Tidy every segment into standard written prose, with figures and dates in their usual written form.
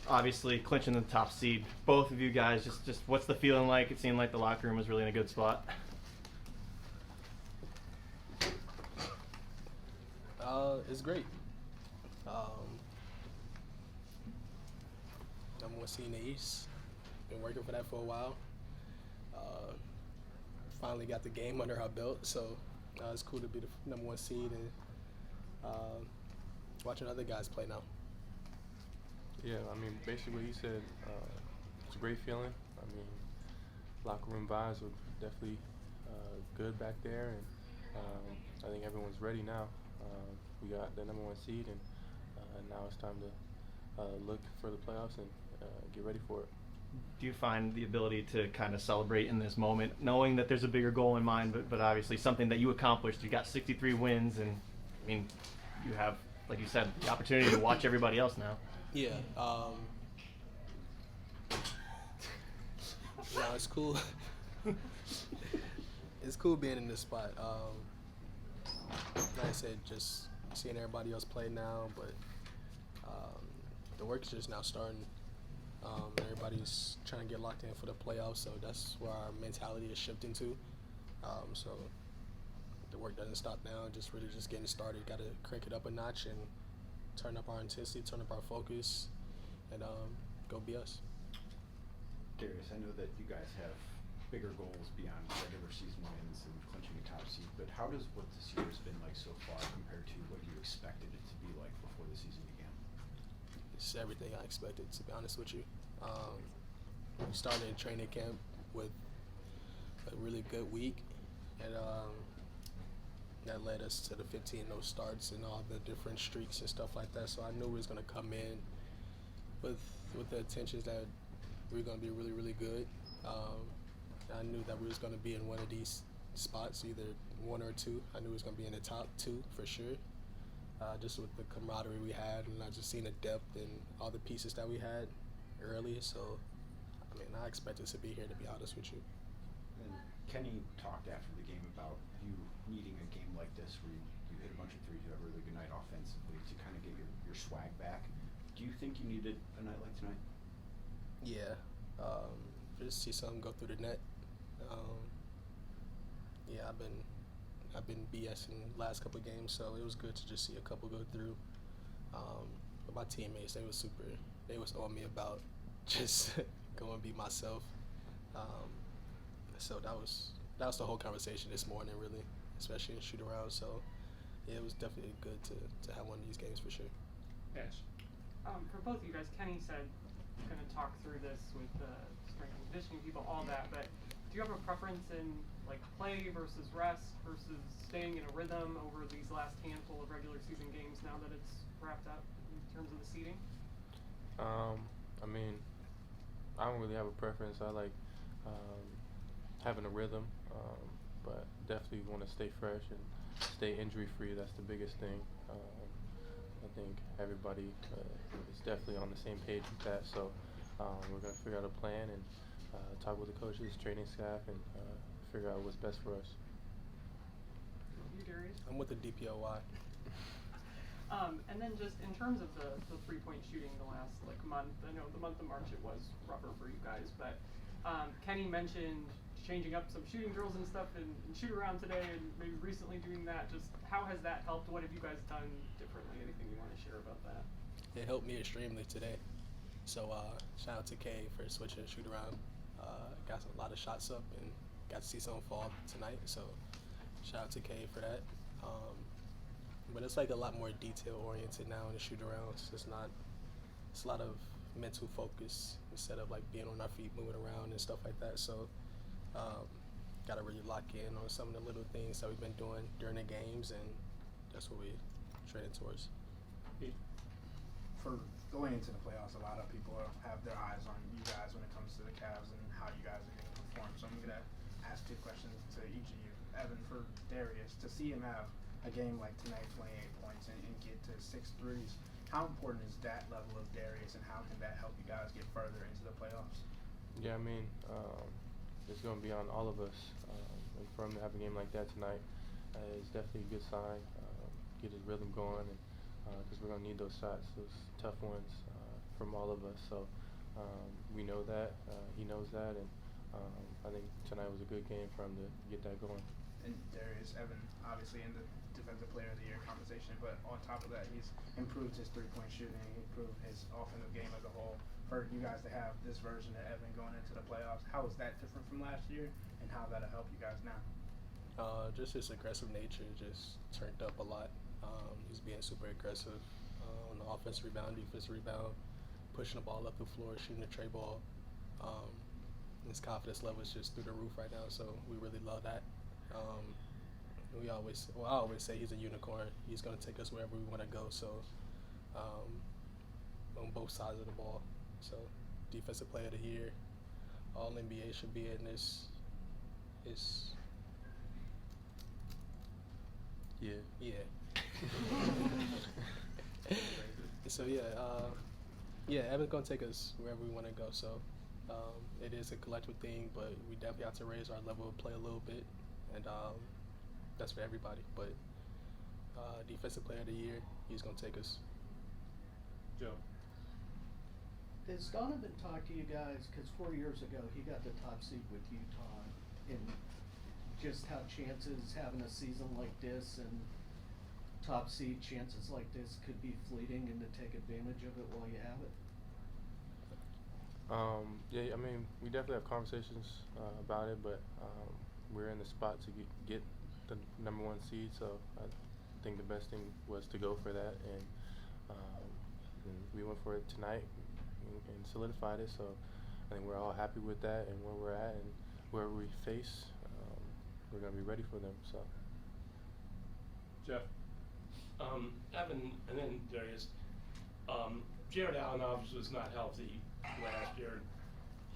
obviously clinching the top seed. Both of you guys, just what's the feeling like? It seemed like the locker room was really in a good spot. It's great. Number one seed in the East. Been working for that for a while. Finally got the game under our belt, so it's cool to be the number one seed and watching other guys play now. Yeah, I mean, basically what he said, it's a great feeling. I mean, locker room vibes were definitely good back there, and I think everyone's ready now. We got the number one seed, and now it's time to look for the playoffs and get ready for it. Do you find the ability to kind of celebrate in this moment, knowing that there's a bigger goal in mind, but obviously something that you accomplished? You got 63 wins, and I mean, you have, like you said, the opportunity to watch everybody else now. Yeah. No, it's cool. It's cool being in this spot. Like I said, just seeing everybody else play now, but the work is just now starting. Everybody's trying to get locked in for the playoffs, so that's where our mentality is shifting to. So the work doesn't stop now, just really just getting started. Got to crank it up a notch and turn up our intensity, turn up our focus, and go be us. Darius, I know that you guys have bigger goals beyond regular season wins and clinching a top seed, but how does what this year has been like so far compared to what you expected it to be like before the season began? It's everything I expected, to be honest with you. We started in training camp with a really good week, and that led us to the 15 no starts and all the different streaks and stuff like that. So I knew we was going to come in with the intentions that we were going to be really, really good. I knew that we was going to be in one of these spots, either one or two. I knew we was going to be in the top two for sure. Just with the camaraderie we had, and I just seen the depth and all the pieces that we had early. So, I mean, I expect us to be here, to be honest with you. And Kenny talked after the game about you needing a game like this where you hit a bunch of threes, you have a really good night offensively to kind of get your swag back. Do you think you needed a night like tonight? Yeah. Just see something go through the net. Yeah, I've been BSing the last couple of games, so it was good to just see a couple go through. But my teammates, they was on me about just go and be myself. So that was the whole conversation this morning, really, especially in shoot around. So yeah, it was definitely good to have one of these games for sure. Yes. For both of you guys, Kenny said going to talk through this with the strength and conditioning people, all that, but do you have a preference in like play versus rest versus staying in a rhythm over these last handful of regular season games now that it's wrapped up in terms of the seeding? I mean, I don't really have a preference. I like having a rhythm, but definitely want to stay fresh and stay injury free. That's the biggest thing. I think everybody is definitely on the same page with that. So we're going to figure out a plan and talk with the coaches, training staff, and figure out what's best for us. You, Darius? I'm with the DPOY. And then just in terms of the three-point shooting the last month, I know the month of March it was rougher for you guys, but Kenny mentioned changing up some shooting drills and stuff and shoot around today and maybe recently doing that. Just how has that helped? What have you guys done differently? Anything you want to share about that? It helped me extremely today. So shout out to Kay for switching shoot around. Got a lot of shots up and got to see some fall tonight. So shout out to Kay for that. But it's like a lot more detail oriented now in the shoot around. It's a lot of mental focus instead of like being on our feet, moving around and stuff like that. So got to really lock in on some of the little things that we've been doing during the games, and that's what we're training towards. For going into the playoffs, a lot of people have their eyes on you guys when it comes to the Cavs and how you guys are going to perform. So I'm going to ask two questions to each of you. Evan, for Darius, to see him have a game like tonight, 28 points, and get to 6 threes, how important is that level of Darius, and how can that help you guys get further into the playoffs? Yeah, I mean, it's going to be on all of us. And for him to have a game like that tonight is definitely a good sign. Get his rhythm going, and because we're going to need those shots, those tough ones. from all of us. So we know that, he knows that, and I think tonight was a good game for him to get that going. And Darius, Evan, obviously in the Defensive Player of the Year conversation, but on top of that, he's improved his three-point shooting, improved his offensive game as a whole. For you guys to have this version of Evan going into the playoffs, how is that different from last year, and how that'll help you guys now? Just his aggressive nature just turned up a lot. He's being super aggressive on the offensive rebound, defensive rebound, pushing the ball up the floor, shooting the tray ball. His confidence level is just through the roof right now, so we really love that. I always say he's a unicorn. He's going to take us wherever we want to go. So on both sides of the ball. So Defensive Player of the Year, All NBA should be in this. Yeah. So Evan's gonna take us wherever we want to go. So it is a collective thing, but we definitely have to raise our level of play a little bit, and that's for everybody. But Defensive Player of the Year, he's gonna take us. Joe. Has Donovan talked to you guys, because 4 years ago he got the top seed with Utah, and just how chances having a season like this and top seed chances like this could be fleeting, and to take advantage of it while you have it? Yeah, I mean, we definitely have conversations about it, but we're in the spot to get the #1 seed, so I think the best thing was to go for that, and we went for it tonight and solidified it. So I think we're all happy with that and where we're at and where we face. We're going to be ready for them. So, Jeff. Evan and then Darius. Jared Allen obviously was not healthy last year.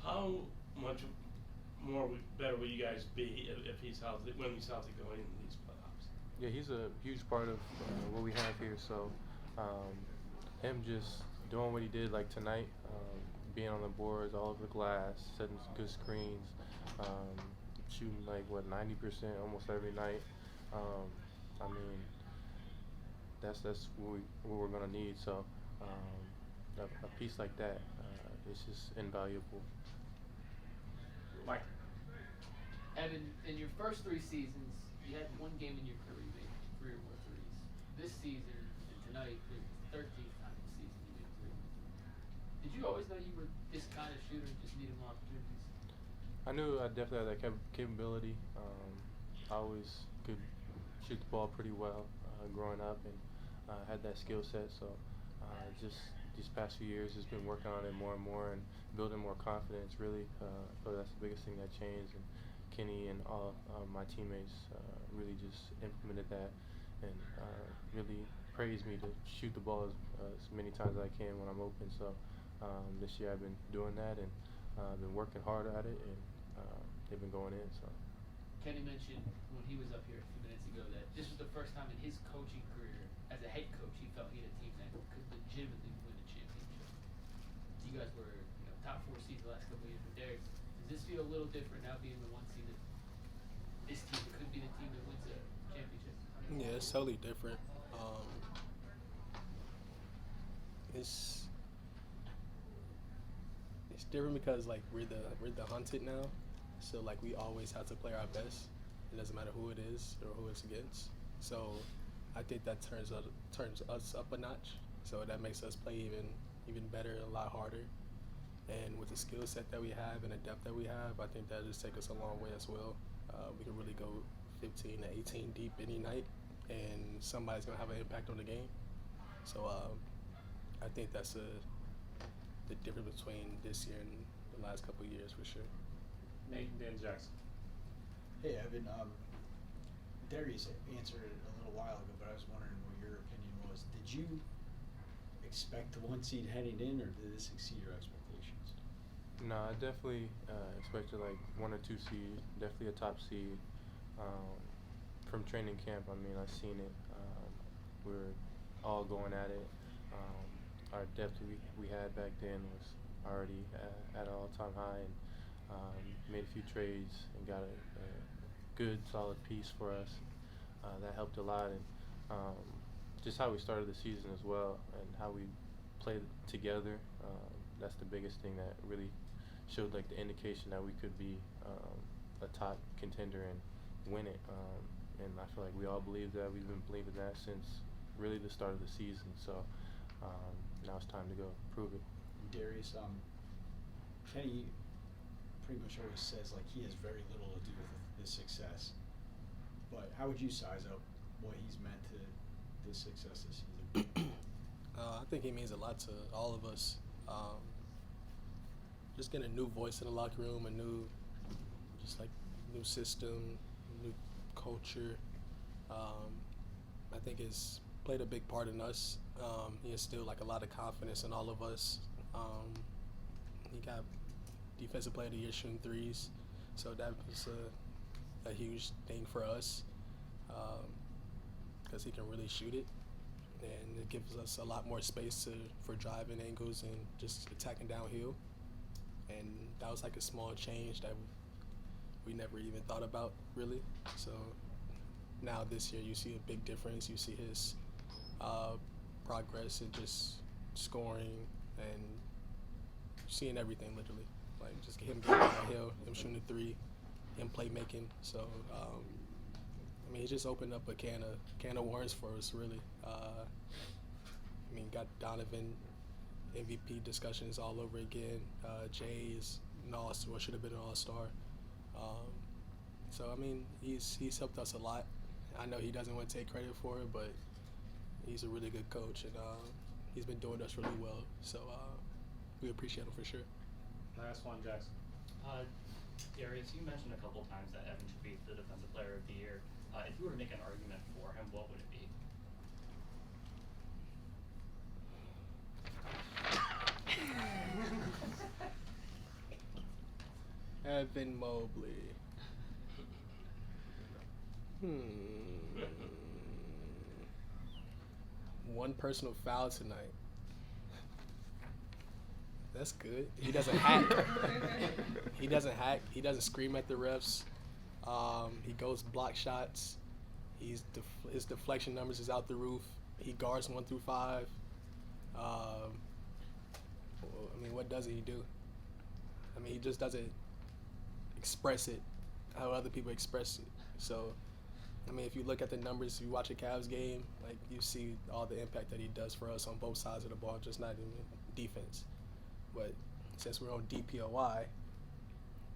How much better will you guys be if he's healthy, when he's healthy going into these playoffs? Yeah, he's a huge part of what we have here. So him just doing what he did like tonight, being on the boards, all over the glass, setting some good screens, shooting like 90% almost every night. I mean, that's what we're gonna need. So a piece like that is just invaluable. Mike. Evan, in your first 3 seasons, you had one game in your career you made 3 or more threes. This season and tonight, it was the 13th time this season you made 3 or more threes. Did you always know you were this kind of shooter and just needed more opportunities? I knew I definitely had that capability. I always could shoot the ball pretty well growing up, and had that skill set. So just these past few years, just been working on it more and more and building more confidence. Really, so that's the biggest thing that changed. And Kenny and all my teammates really just implemented that and really praised me to shoot the ball as many times as I can when I'm open. So this year I've been doing that and been working hard at it, and they've been going in. So Kenny mentioned when he was up here a few minutes ago that this was the first time in his coaching career as a head coach he felt he had a team that could legitimately win a championship. You guys were top 4 seeds the last couple of years with Darius. Does this feel a little different now being the 1 seed that this team could be the team that wins a championship? Yeah, it's totally different. It's different because like we're the hunted now, so like we always have to play our best. It doesn't matter who it is or who it's against. So I think that turns us up a notch. So that makes us play even better, a lot harder. And with the skill set that we have and the depth that we have, I think that just take us a long way as well. We can really go 15 to 18 deep any night, and somebody's gonna have an impact on the game. So I think that's the difference between this year and the last couple of years for sure. Nate and Dan Jackson. Hey, Evan. Darius answered it a little while ago, but I was wondering what your opinion was. Did you expect the 1 seed heading in, or did this exceed your expectations? no, I definitely expected like 1 or 2 seed, definitely a top seed. From training camp, I mean, I've seen it. We're all going at it. Our depth we had back then was already at an all-time high, and made a few trades and got a good, solid piece for us. That helped a lot, and just how we started the season as well, and how we play together. That's the biggest thing that really showed like the indication that we could be a top contender and win it. And I feel like we all believe that. We've been believing that since really the start of the season. So now it's time to go prove it. Darius, Kenny pretty much always says like he has very little to do with his success. But how would you size up what he's meant to the success this season? I think he means a lot to all of us. Just getting a new voice in the locker room, a new system, new culture. I think it's played a big part in us. He instilled like a lot of confidence in all of us. He got Defensive Player of the Year shooting threes, so that was a huge thing for us because he can really shoot it, and it gives us a lot more space for driving angles and just attacking downhill. And that was like a small change that we never even thought about really. So now this year you see a big difference. You see his progress in just scoring and seeing everything literally. Like just him getting downhill, him shooting the three, him playmaking. So I mean, he just opened up a can of worms for us really. I mean, got Donovan MVP discussions all over again. Jay is an all-star, should have been an all-star. So I mean, he's helped us a lot. I know he doesn't want to take credit for it, but he's a really good coach, and he's been doing us really well. So we appreciate him for sure. Last one, Jackson. Darius, you mentioned a couple times that Evan should be the Defensive Player of the Year. If you were to make an argument for him, what would it be? Evan Mobley. One personal foul tonight. That's good. He doesn't hack. He doesn't hack. He doesn't scream at the refs. He goes block shots. His deflection numbers is out the roof. He guards 1 through 5. I mean, what doesn't he do? I mean, he just doesn't express it how other people express it. So, I mean, if you look at the numbers, if you watch a Cavs game, like you see all the impact that he does for us on both sides of the ball, just not in defense. But since we're on DPOY,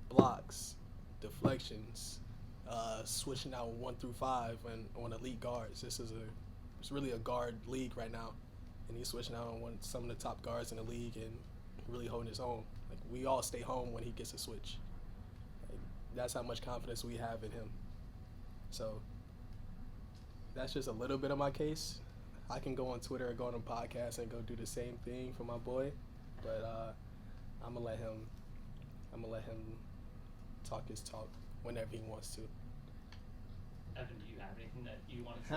blocks, deflections, switching out 1 through 5 and on elite guards. It's really a guard league right now, and he's switching out on some of the top guards in the league and really holding his own. Like we all stay home when he gets a switch. Like, that's how much confidence we have in him. So that's just a little bit of my case. I can go on Twitter or go on a podcast and go do the same thing for my boy, but I'm gonna let him talk his talk whenever he wants to. Evan, do you have anything that you want to say?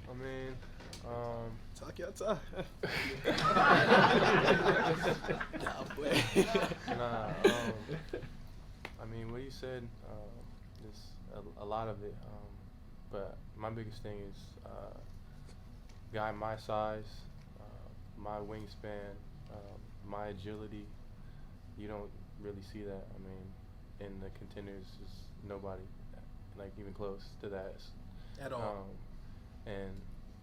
I mean, talk your talk. Nah, I mean, what you said is a lot of it, but my biggest thing is guy my size, my wingspan, my agility. You don't really see that. I mean, in the contenders, just nobody like even close to that At all. And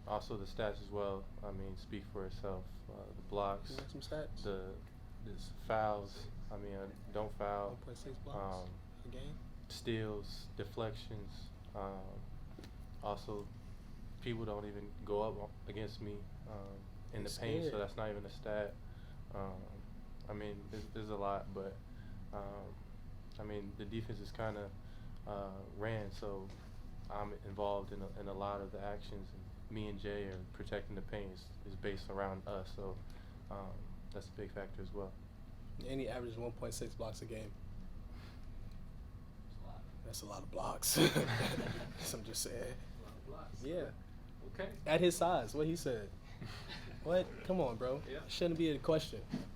also the stats as well. I mean, speak for itself. The blocks, You want some stats? the fouls. I mean, don't foul. 1.6 blocks a game. Steals, deflections. Also, people don't even go up against me in the paint, so that's not even a stat. I mean, there's a lot, but I mean, the defense is kind of ran, so I'm involved in a lot of the actions. And me and Jay are protecting the paint is based around us, so that's a big factor as well. And he averages 1.6 blocks a game. That's a lot of blocks. So I'm just saying. A lot of blocks. Yeah. Okay. At his size, what he said. What? Come on, bro. Yeah. Shouldn't be a question.